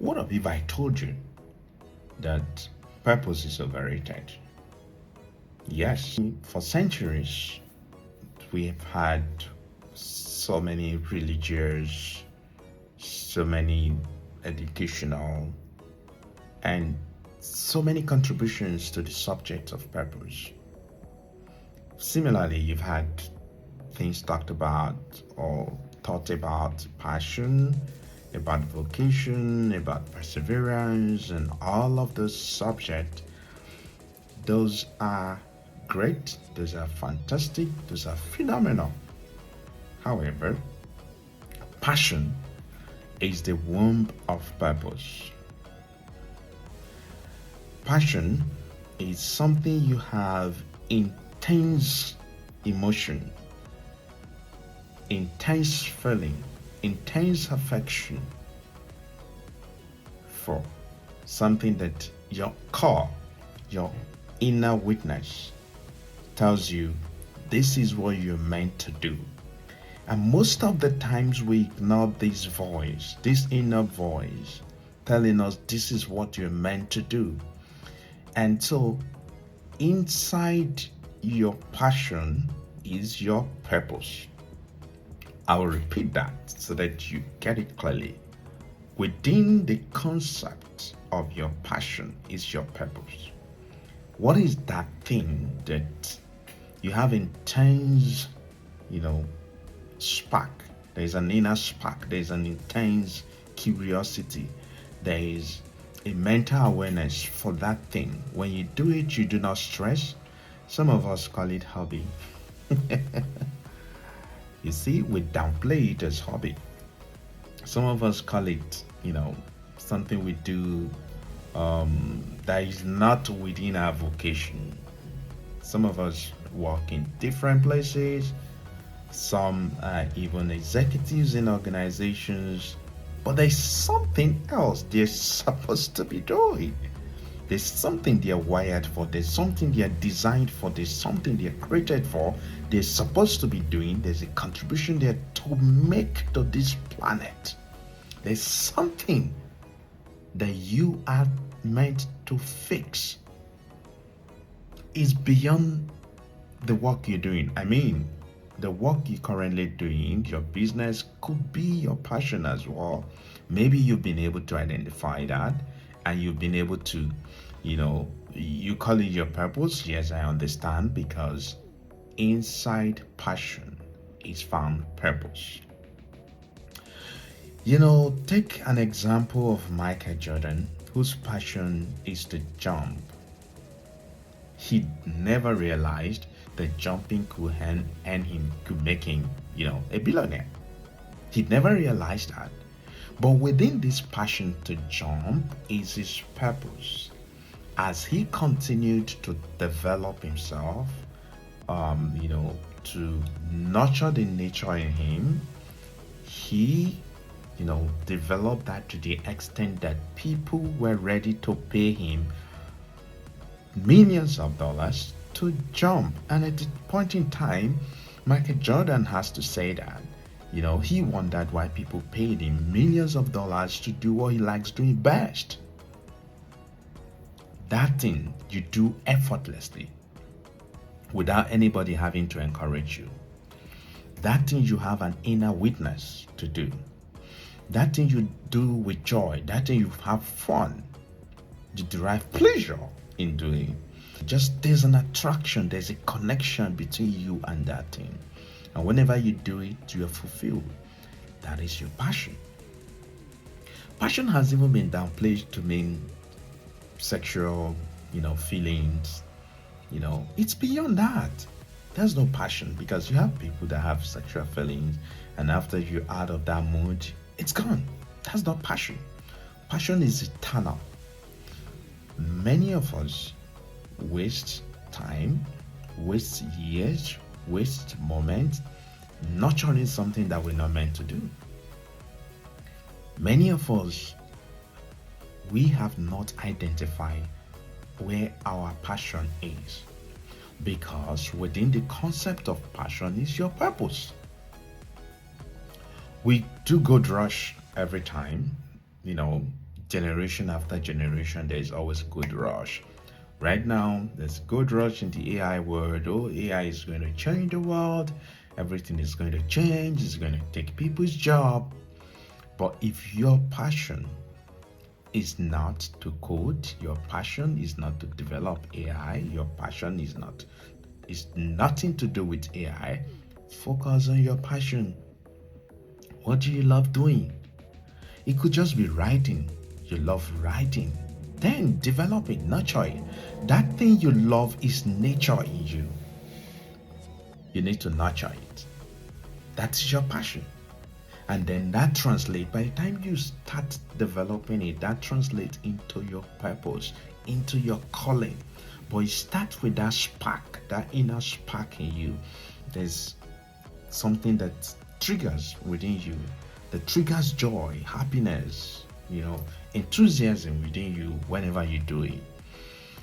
What if I told you that purpose is overrated? Yes, for centuries we've had so many religious, so many educational, and so many contributions to the subject of purpose. Similarly, you've had things talked about or thought about passion, about vocation, about perseverance, and all of those subjects. Those are great, those are fantastic, those are phenomenal. However, passion is the womb of purpose. Passion is something you have intense emotion, intense feeling, intense affection for something that your core, your inner witness tells you this is what you're meant to do. And most of the times we ignore this voice, this inner voice telling us this is what you're meant to do. And so inside your passion is your purpose. I will repeat that so that you get it clearly. Within the concept of your passion is your purpose. What is that thing that you have intense, you know, spark? There's an inner spark, there's an intense curiosity, there is a mental awareness for that thing. When you do it, you do not stress. Some of us call it hobby. You see, we downplay it as hobby. Some of us call it, something we do that is not within our vocation. Some of us work in different places. Some are even executives in organizations. But there's something else they're supposed to be doing. There's something they're wired for. There's something they're designed for. There's something they're created for. They're supposed to be doing. There's a contribution they're to make to this planet. There's something that you are meant to fix. It's beyond the work you're doing. I mean, the work you're currently doing, your business could be your passion as well. Maybe you've been able to identify that and you've been able to, you call it your purpose. Yes, I understand, because inside passion is found purpose. Take an example of Michael Jordan, whose passion is to jump. He never realized that jumping could make him, a billionaire. He never realized that. But within this passion to jump is his purpose. As he continued to develop himself, to nurture the nature in him, he, developed that to the extent that people were ready to pay him millions of dollars to jump. And at the point in time, Michael Jordan has to say that, he wondered why people paid him millions of dollars to do what he likes doing best. That thing you do effortlessly without anybody having to encourage you. That thing you have an inner witness to do. That thing you do with joy. That thing you have fun. You derive pleasure in doing. Just there's an attraction, there's a connection between you and that thing. And whenever you do it, you are fulfilled. That is your passion. Passion has even been downplayed to mean sexual, feelings. It's beyond that. There's no passion, because you have people that have sexual feelings, and after you're out of that mood, it's gone. That's not passion. Passion is eternal. Many of us waste time, waste years, waste moments nurturing something that we're not meant to do. Many of us, we have not identified where our passion is, because within the concept of passion is your purpose. We do gold rush every time, generation after generation, there is always good rush. Right now, there's good rush in the AI world. Oh, AI is going to change the world. Everything is going to change. It's going to take people's job. But if your passion is not to code, your passion is not to develop AI, your passion is nothing to do with AI. Focus on your passion. What do you love doing? It could just be writing. You love writing. Then develop it, nurture it. That thing you love is nature in you. You need to nurture it. That's your passion. And then that translates, by the time you start developing it, that translates into your purpose, into your calling. But it starts with that spark, that inner spark in you. There's something that triggers within you, that triggers joy, happiness, enthusiasm within you whenever you do it.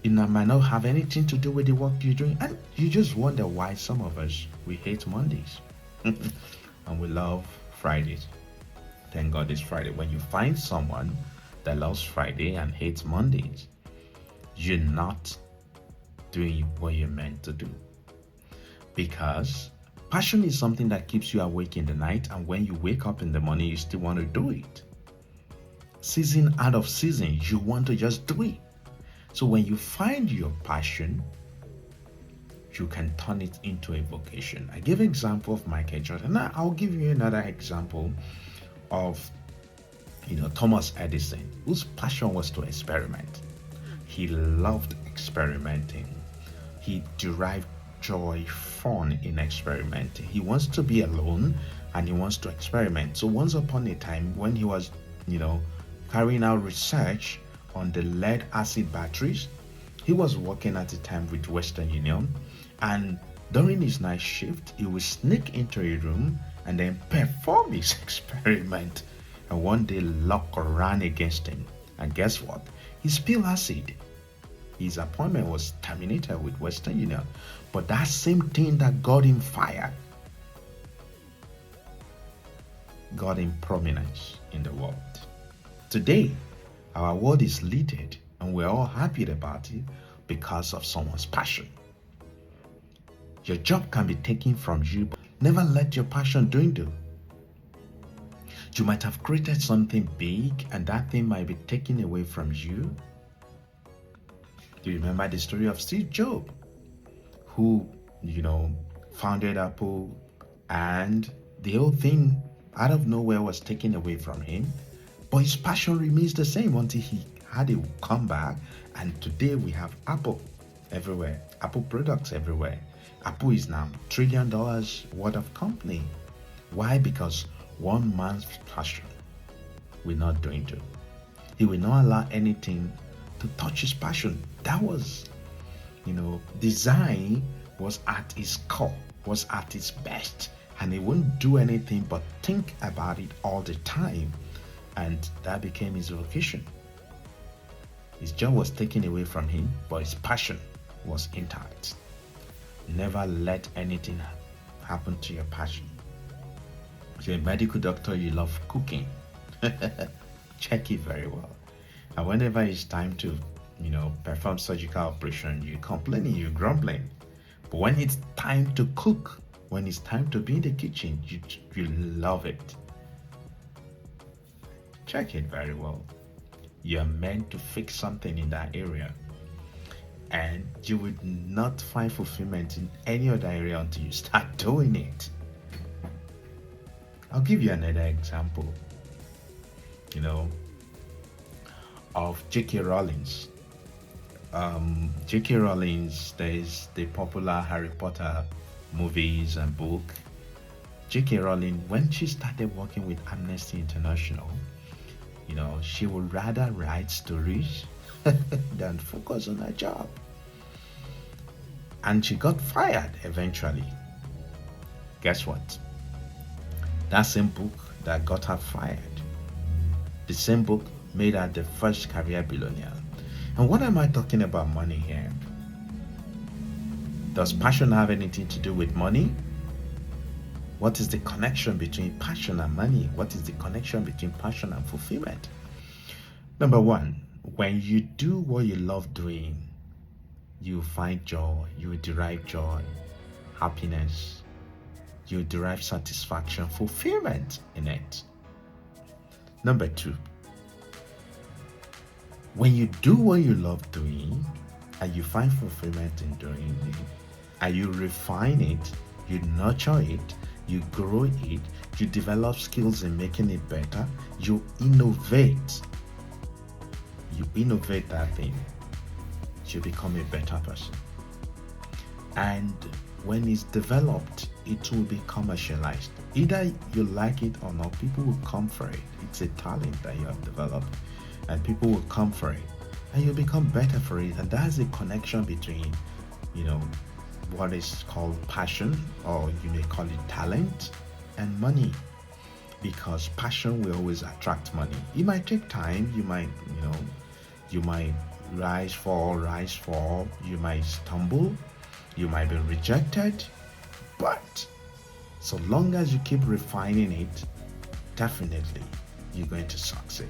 It might not have anything to do with the work you're doing, and you just wonder why some of us we hate Mondays and we love Fridays. Thank God it's Friday. When you find someone that loves Friday and hates Mondays, you're not doing what you're meant to do. Because passion is something that keeps you awake in the night, and when you wake up in the morning, you still want to do it. Season out of season, you want to just do it. So when you find your passion, you can turn it into a vocation. I gave an example of Michael Jordan. Now I'll give you another example of Thomas Edison, whose passion was to experiment. He loved experimenting. He derived joy, fun in experimenting. He wants to be alone and he wants to experiment. So once upon a time, when he was, carrying out research on the lead acid batteries, he was working at the time with Western Union, and during his night shift, he would sneak into a room and then perform his experiment. And one day, luck ran against him. And guess what? He spilled acid. His appointment was terminated with Western Union. But that same thing that got him fired got him prominence in the world. Today, our world is littered and we're all happy about it because of someone's passion. Your job can be taken from you, but never let your passion dwindle. You might have created something big and that thing might be taken away from you. Do you remember the story of Steve Jobs, who, founded Apple, and the whole thing out of nowhere was taken away from him? But his passion remains the same until he had a comeback, and today we have Apple everywhere, Apple products everywhere. Apple is now $1 trillion worth of company. Why? Because one man's passion will not dwindle. He will not allow anything to touch his passion. That was, design was at its core, was at its best, and he wouldn't do anything but think about it all the time. And that became his vocation. His job was taken away from him, but his passion was intact. Never let anything happen to your passion. If you're a medical doctor, you love cooking. Check it very well. And whenever it's time to, perform surgical operation, you're complaining, you're grumbling. But when it's time to cook, when it's time to be in the kitchen, you love it. Check it very well. You're meant to fix something in that area, and you would not find fulfillment in any other area until you start doing it. I'll give you another example, of J.K. Rowling's. J.K. Rowling's, there's the popular Harry Potter movies and book. J.K. Rowling, when she started working with Amnesty International, she would rather write stories than focus on her job. And she got fired eventually. Guess what? That same book that got her fired, the same book made her the first career billionaire. And what am I talking about money here? Does passion have anything to do with money? What is the connection between passion and money? What is the connection between passion and fulfillment? Number one, when you do what you love doing, you find joy, you derive joy, happiness, you derive satisfaction, fulfillment in it. Number two, when you do what you love doing and you find fulfillment in doing it, and you refine it, you nurture it, you grow it, you develop skills in making it better, you innovate that thing, you become a better person. And when it's developed, it will be commercialized. Either you like it or not, people will come for it. It's a talent that you have developed, and people will come for it, and you become better for it. And that's a connection between, you know, what is called passion, or you may call it talent, and money. Because passion will always attract money. It might take time. You might rise, fall. You might stumble. You might be rejected. But so long as you keep refining it, definitely you're going to succeed.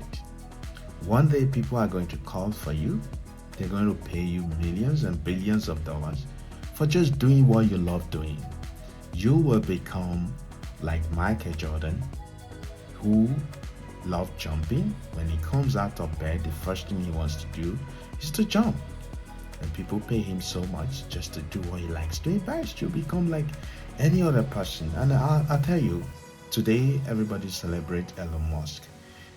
One day people are going to call for you. They're going to pay you millions and billions of dollars for just doing what you love doing. You will become like Michael Jordan, who loved jumping. When he comes out of bed, the first thing he wants to do is to jump. And people pay him so much just to do what he likes doing best. You become like any other person. And I'll tell you, today everybody celebrates Elon Musk.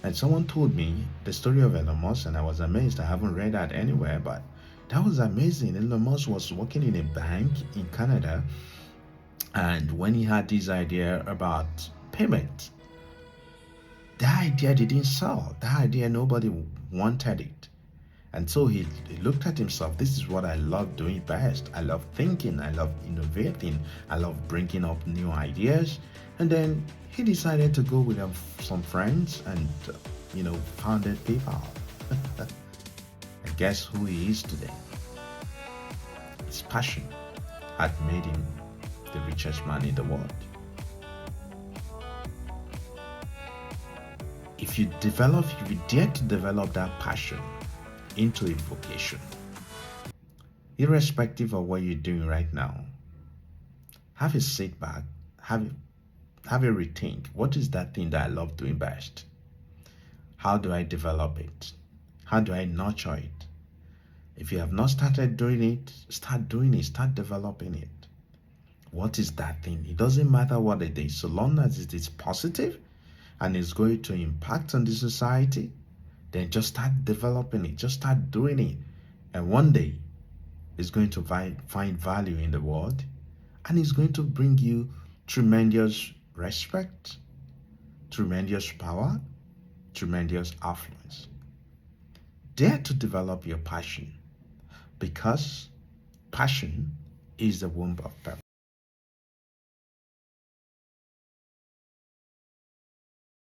And someone told me the story of Elon Musk, and I was amazed. I haven't read that anywhere, but that was amazing. Elon Musk was working in a bank in Canada, and when he had this idea about payment, that idea didn't sell. That idea, nobody wanted it. And so he looked at himself. This is what I love doing best. I love thinking. I love innovating. I love bringing up new ideas. And then he decided to go with some friends and, founded PayPal. And guess who he is today? His passion had made him the richest man in the world. If you dare to develop that passion into a vocation, irrespective of what you're doing right now, have a sit back, have a rethink. What is that thing that I love doing best? How do I develop it? How do I nurture it? If you have not started doing it, start doing it, start developing it. What is that thing? It doesn't matter what it is, so long as it is positive and it's going to impact on the society, then just start developing it, just start doing it. And one day, it's going to find value in the world, and it's going to bring you tremendous respect, tremendous power, tremendous affluence. Dare to develop your passion, because passion is the womb of purpose.